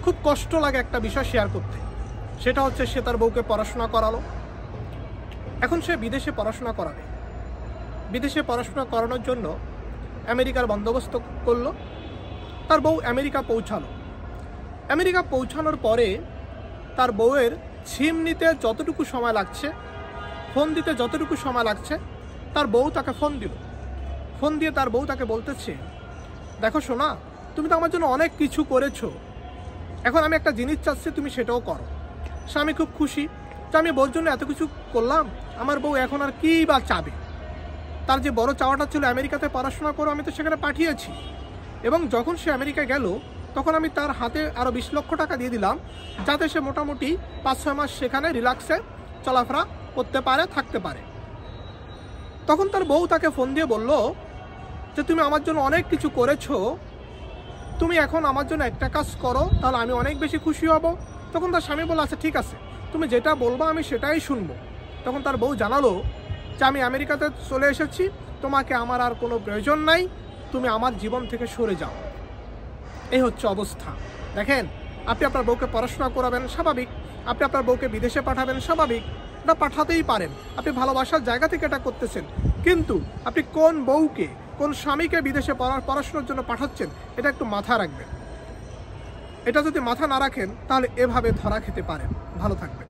খুব কষ্ট লাগে একটা বিষয় শেয়ার করতে। সেটা হচ্ছে সে তার বউকে পড়াশোনা করালো, এখন সে বিদেশে পড়াশোনা করাবে। বিদেশে পড়াশোনা করানোর জন্য আমেরিকার বন্দোবস্ত করলো। তার বউ আমেরিকা পৌঁছালো। আমেরিকা পৌঁছানোর পরে তার বউয়ের সিম নিতে যতটুকু সময় লাগছে, ফোন দিতে যতটুকু সময় লাগছে, তার বউ তাকে ফোন দিল। ফোন দিয়ে তার বউ তাকে বলতেছে, দেখো সোনা, তুমি তো আমার জন্য অনেক কিছু করেছো, এখন আমি একটা জিনিস চাচ্ছি, তুমি সেটাও করো। স্বামী খুব খুশি যে আমি বউর জন্য এত কিছু করলাম, আমার বউ এখন আর কী বা চাবে। তার যে বড় চাওয়াটা ছিল আমেরিকাতে পড়াশোনা করো, আমি তো সেখানে পাঠিয়েছি, এবং যখন সে আমেরিকা গেল তখন আমি তার হাতে আরও 20 লক্ষ টাকা দিয়ে দিলাম, যাতে সে মোটামুটি 5-6 মাস সেখানে রিল্যাক্সে চলাফেরা করতে পারে, থাকতে পারে। তখন তার বউ তাকে ফোন দিয়ে বলল যে তুমি আমার জন্য অনেক কিছু করেছো, তুমি এখন আমার জন্য একটা কাজ করো, তাহলে আমি অনেক বেশি খুশি হব। তখন তার স্বামী বলল, আচ্ছা ঠিক আছে, তুমি যেটা বলবো আমি সেটাই শুনবো। তখন তার বউ জানালো যে আমি আমেরিকাতে চলে এসেছি, তোমাকে আমার আর কোনো প্রয়োজন নাই, তুমি আমার জীবন থেকে সরে যাও। এই হচ্ছে অবস্থা। দেখেন, আপনি আপনার বউকে পড়াশোনা করাবেন, স্বাভাবিক। আপনি আপনার বউকে বিদেশে পাঠাবেন, স্বাভাবিক। এটা পাঠাতেই পারেন, আপনি ভালোবাসার জায়গা থেকে এটা করতেছেন। কিন্তু আপনি কোন বউকে, কোন স্বামীকে বিদেশে পড়াশোনার জন্য পাঠাচ্ছেন, এটা একটু মাথায় রাখবেন। এটা যদি মাথা না রাখেন তাহলে এভাবে ধরা খেতে পারেন। ভালো থাকবেন।